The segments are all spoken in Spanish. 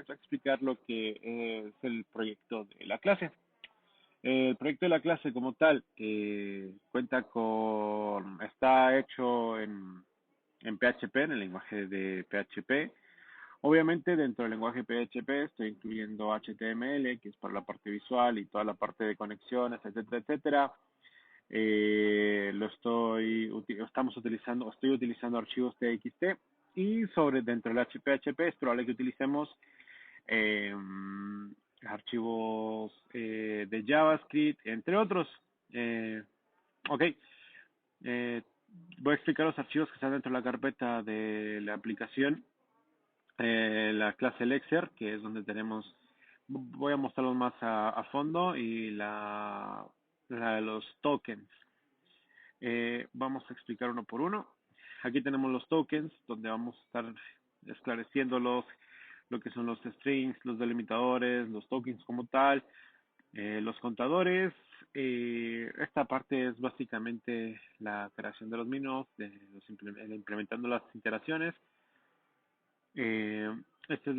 les voy a explicar lo que es el proyecto de la clase. El proyecto de la clase como tal está hecho en PHP, en el lenguaje de PHP. Obviamente dentro del lenguaje PHP estoy incluyendo HTML, que es para la parte visual y toda la parte de conexiones, etcétera, etcétera. Estoy utilizando archivos TXT y dentro del PHP es probable que utilicemos eh, archivos de JavaScript, entre otros. Ok, eh, voy a explicar los archivos que están dentro de la carpeta de la aplicación, la clase Lexer, que es donde voy a mostrarlos más a fondo, y la de los tokens. Vamos a explicar uno por uno. Aquí tenemos los tokens, donde vamos a estar esclareciéndolos, lo que son los strings, los delimitadores, los tokens como tal, los contadores. Esta parte es básicamente la creación de los minos, implementando las iteraciones. Esta es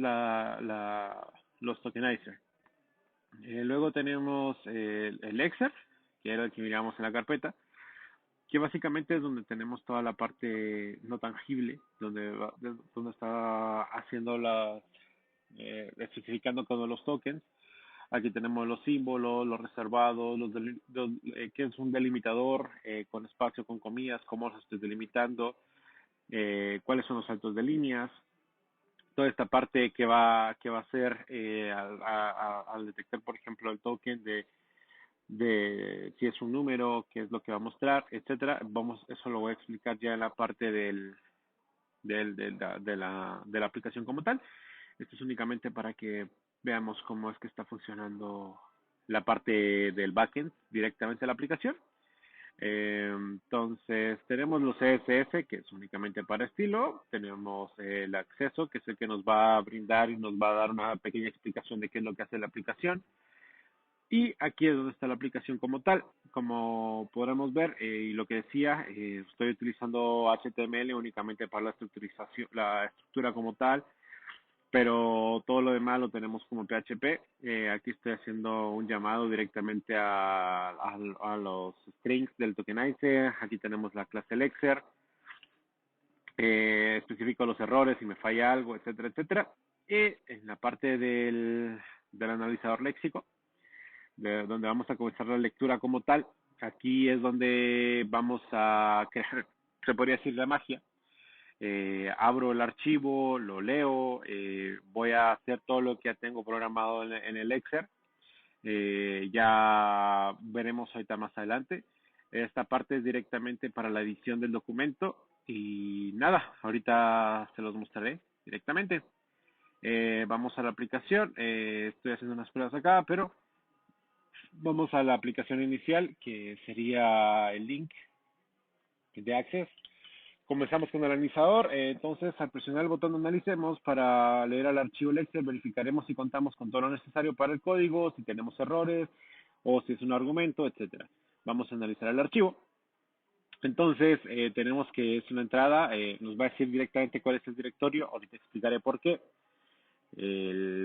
los tokenizer. Luego tenemos el Exer, que era el que miramos en la carpeta, que básicamente es donde tenemos toda la parte no tangible, donde está haciendo especificando todos los tokens. Aquí tenemos los símbolos, los reservados, que es un delimitador con espacio, con comillas, cómo los estoy delimitando, cuáles son los saltos de líneas, toda esta parte que va a ser al detectar, por ejemplo, el token de si es un número, qué es lo que va a mostrar, etcétera. Eso lo voy a explicar ya en la parte de la aplicación como tal. Esto es únicamente para que veamos cómo es que está funcionando la parte del backend directamente de la aplicación. Entonces, tenemos los CSS, que es únicamente para estilo. Tenemos el acceso, que es el que nos va a brindar y nos va a dar una pequeña explicación de qué es lo que hace la aplicación. Y aquí es donde está la aplicación como tal. Como podremos ver, y lo que decía, estoy utilizando HTML únicamente para la estructura como tal, pero todo lo demás lo tenemos como PHP. Aquí estoy haciendo un llamado directamente a los strings del tokenizer. Aquí tenemos la clase Lexer. Especifico los errores, si me falla algo, etcétera, etcétera. Y en la parte del analizador léxico, donde vamos a comenzar la lectura como tal, aquí es donde vamos a crear, se podría decir, la magia. Abro el archivo, lo leo, voy a hacer todo lo que ya tengo programado en el Excel. Ya veremos ahorita más adelante. Esta parte es directamente para la edición del documento y nada, ahorita se los mostraré directamente. Vamos a la aplicación. Estoy haciendo unas pruebas acá, pero vamos a la aplicación inicial, que sería el link de Access. Comenzamos con el analizador. Entonces, al presionar el botón de analicemos para leer al archivo Excel, verificaremos si contamos con todo lo necesario para el código, si tenemos errores o si es un argumento, etcétera. Vamos a analizar el archivo. Entonces, tenemos que es una entrada, nos va a decir directamente cuál es el directorio. Ahorita explicaré por qué.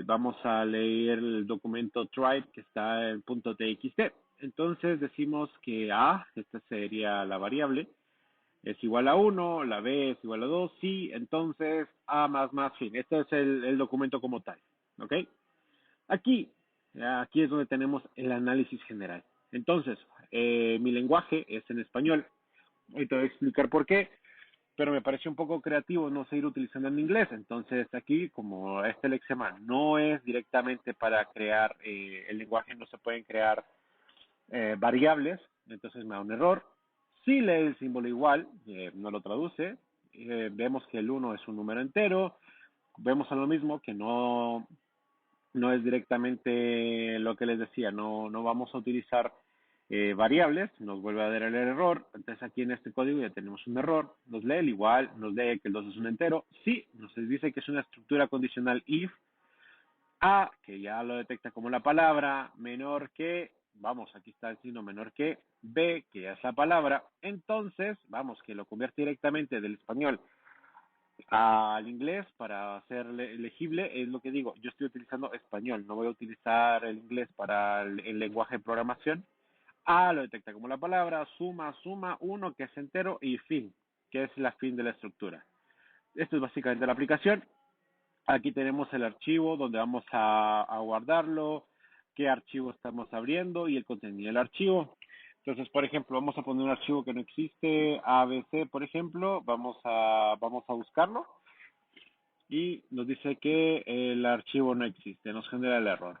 Vamos a leer el documento tribe, que está en .txt. Entonces decimos que A, esta sería la variable, es igual a 1, la B es igual a 2, sí, entonces A más, fin. Este es el documento como tal, ¿ok? Aquí es donde tenemos el análisis general. Entonces, mi lenguaje es en español. Ahorita voy a explicar por qué, pero me pareció un poco creativo no seguir utilizando en inglés. Entonces, aquí, como este lexema no es directamente para crear, el lenguaje no se pueden crear variables, entonces me da un error. Si lee el símbolo igual, no lo traduce. Vemos que el 1 es un número entero. Vemos a lo mismo que no es directamente lo que les decía, no vamos a utilizar variables, nos vuelve a dar el error. Entonces aquí en este código ya tenemos un error, nos lee el igual, nos lee que el 2 es un entero, sí, nos dice que es una estructura condicional if, A, que ya lo detecta como la palabra, menor que, vamos, aquí está el signo menor que, B, que ya es la palabra, entonces, vamos, que lo convierte directamente del español al inglés para hacer legible, es lo que digo, yo estoy utilizando español, no voy a utilizar el inglés para el lenguaje de programación. A lo detecta como la palabra, suma, uno, que es entero, y fin, que es la fin de la estructura. Esto es básicamente la aplicación. Aquí tenemos el archivo donde vamos a guardarlo, qué archivo estamos abriendo y el contenido del archivo. Entonces, por ejemplo, vamos a poner un archivo que no existe, ABC, por ejemplo, vamos a buscarlo y nos dice que el archivo no existe, nos genera el error.